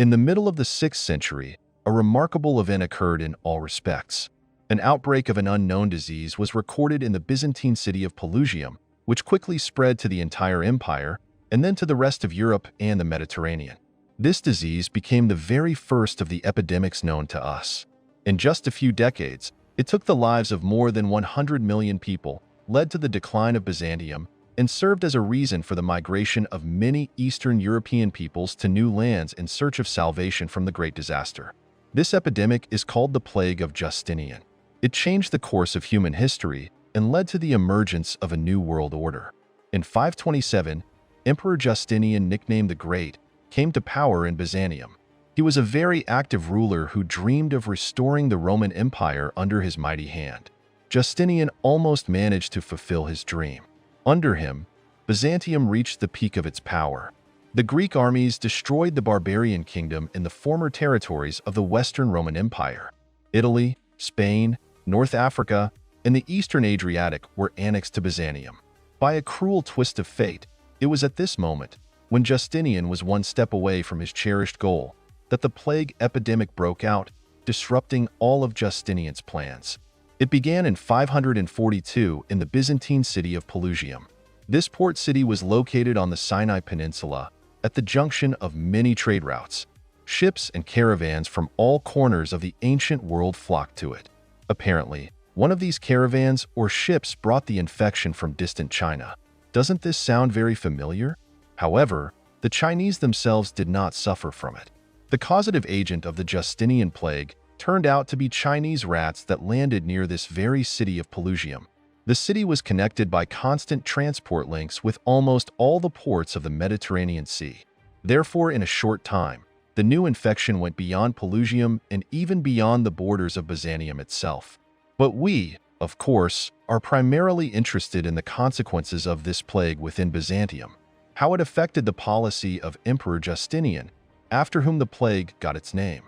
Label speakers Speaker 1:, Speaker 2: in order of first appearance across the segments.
Speaker 1: In the middle of the 6th century, a remarkable event occurred in all respects. An outbreak of an unknown disease was recorded in the Byzantine city of Pelusium, which quickly spread to the entire empire and then to the rest of Europe and the Mediterranean. This disease became the very first of the epidemics known to us. In just a few decades, it took the lives of more than 100 million people, led to the decline of Byzantium, and served as a reason for the migration of many Eastern European peoples to new lands in search of salvation from the great disaster. This epidemic is called the Plague of Justinian. It changed the course of human history and led to the emergence of a new world order. In 527, Emperor Justinian, nicknamed the Great, came to power in Byzantium. He was a very active ruler who dreamed of restoring the Roman Empire under his mighty hand. Justinian almost managed to fulfill his dream. Under him, Byzantium reached the peak of its power. The Greek armies destroyed the barbarian kingdom in the former territories of the Western Roman Empire. Italy, Spain, North Africa, and the Eastern Adriatic were annexed to Byzantium. By a cruel twist of fate, it was at this moment, when Justinian was one step away from his cherished goal, that the plague epidemic broke out, disrupting all of Justinian's plans. It began in 542 in the Byzantine city of Pelusium. This port city was located on the Sinai Peninsula, at the junction of many trade routes. Ships and caravans from all corners of the ancient world flocked to it. Apparently, one of these caravans or ships brought the infection from distant China. Doesn't this sound very familiar? However, the Chinese themselves did not suffer from it. The causative agent of the Justinian plague turned out to be Chinese rats that landed near this very city of Pelusium. The city was connected by constant transport links with almost all the ports of the Mediterranean Sea. Therefore, in a short time, the new infection went beyond Pelusium and even beyond the borders of Byzantium itself. But we, of course, are primarily interested in the consequences of this plague within Byzantium, how it affected the policy of Emperor Justinian, after whom the plague got its name.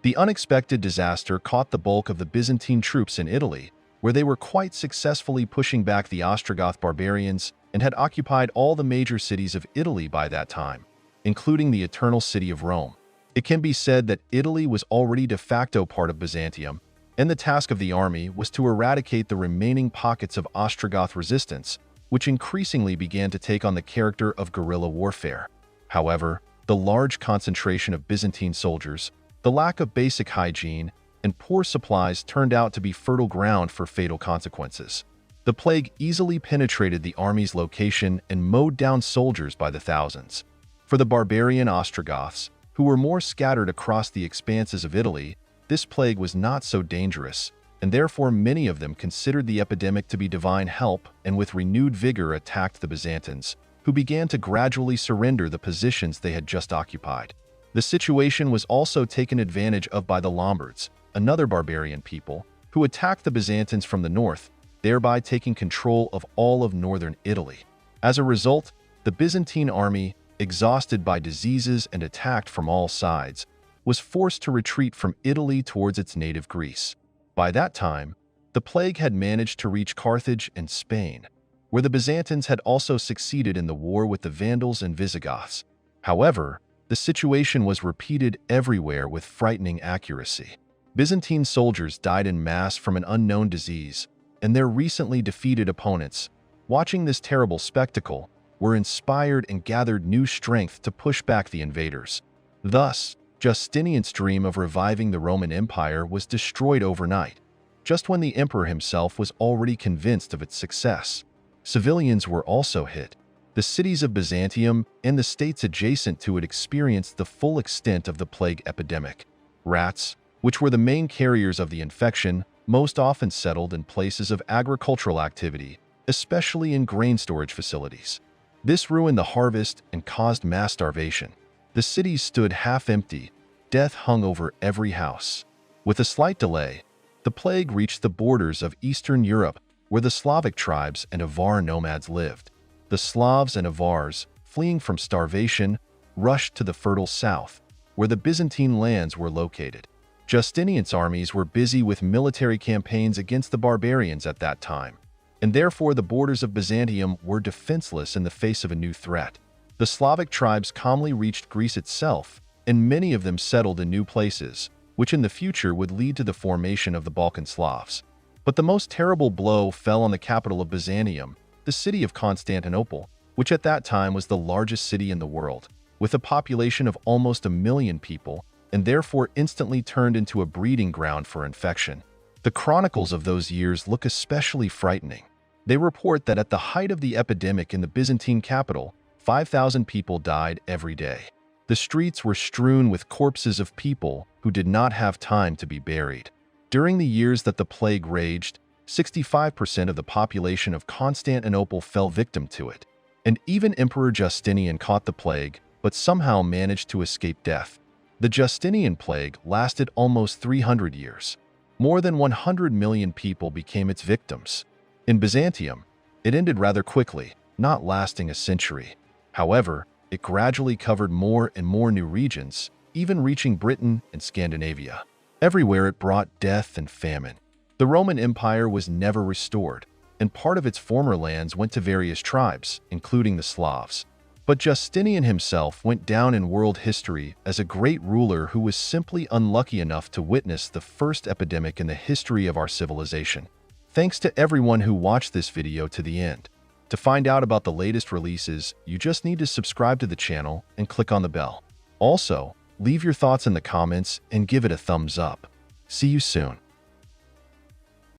Speaker 1: The unexpected disaster caught the bulk of the Byzantine troops in Italy, where they were quite successfully pushing back the Ostrogoth barbarians and had occupied all the major cities of Italy by that time, including the Eternal City of Rome. It can be said that Italy was already de facto part of Byzantium, and the task of the army was to eradicate the remaining pockets of Ostrogoth resistance, which increasingly began to take on the character of guerrilla warfare. However, the large concentration of Byzantine soldiers, the lack of basic hygiene, and poor supplies turned out to be fertile ground for fatal consequences. The plague easily penetrated the army's location and mowed down soldiers by the thousands. For the barbarian Ostrogoths, who were more scattered across the expanses of Italy, this plague was not so dangerous, and therefore many of them considered the epidemic to be divine help and with renewed vigor attacked the Byzantines, who began to gradually surrender the positions they had just occupied. The situation was also taken advantage of by the Lombards, another barbarian people, who attacked the Byzantines from the north, thereby taking control of all of northern Italy. As a result, the Byzantine army, exhausted by diseases and attacked from all sides, was forced to retreat from Italy towards its native Greece. By that time, the plague had managed to reach Carthage and Spain, where the Byzantines had also succeeded in the war with the Vandals and Visigoths. However, the situation was repeated everywhere with frightening accuracy. Byzantine soldiers died in mass from an unknown disease, and their recently defeated opponents, watching this terrible spectacle, were inspired and gathered new strength to push back the invaders. Thus, Justinian's dream of reviving the Roman Empire was destroyed overnight, just when the emperor himself was already convinced of its success. Civilians were also hit. The cities of Byzantium and the states adjacent to it experienced the full extent of the plague epidemic. Rats, which were the main carriers of the infection, most often settled in places of agricultural activity, especially in grain storage facilities. This ruined the harvest and caused mass starvation. The cities stood half empty, death hung over every house. With a slight delay, the plague reached the borders of Eastern Europe, where the Slavic tribes and Avar nomads lived. The Slavs and Avars, fleeing from starvation, rushed to the fertile south, where the Byzantine lands were located. Justinian's armies were busy with military campaigns against the barbarians at that time, and therefore the borders of Byzantium were defenseless in the face of a new threat. The Slavic tribes calmly reached Greece itself, and many of them settled in new places, which in the future would lead to the formation of the Balkan Slavs. But the most terrible blow fell on the capital of Byzantium, the city of Constantinople, which at that time was the largest city in the world, with a population of almost 1 million people, and therefore instantly turned into a breeding ground for infection. The chronicles of those years look especially frightening. They report that at the height of the epidemic in the Byzantine capital, 5,000 people died every day. The streets were strewn with corpses of people who did not have time to be buried. During the years that the plague raged, 65% of the population of Constantinople fell victim to it, and even Emperor Justinian caught the plague but somehow managed to escape death. The Justinian plague lasted almost 300 years. More than 100 million people became its victims. In Byzantium, it ended rather quickly, not lasting a century. However, it gradually covered more and more new regions, even reaching Britain and Scandinavia. Everywhere it brought death and famine. The Roman Empire was never restored, and part of its former lands went to various tribes, including the Slavs. But Justinian himself went down in world history as a great ruler who was simply unlucky enough to witness the first epidemic in the history of our civilization. Thanks to everyone who watched this video to the end. To find out about the latest releases, you just need to subscribe to the channel and click on the bell. Also, leave your thoughts in the comments and give it a thumbs up. See you soon.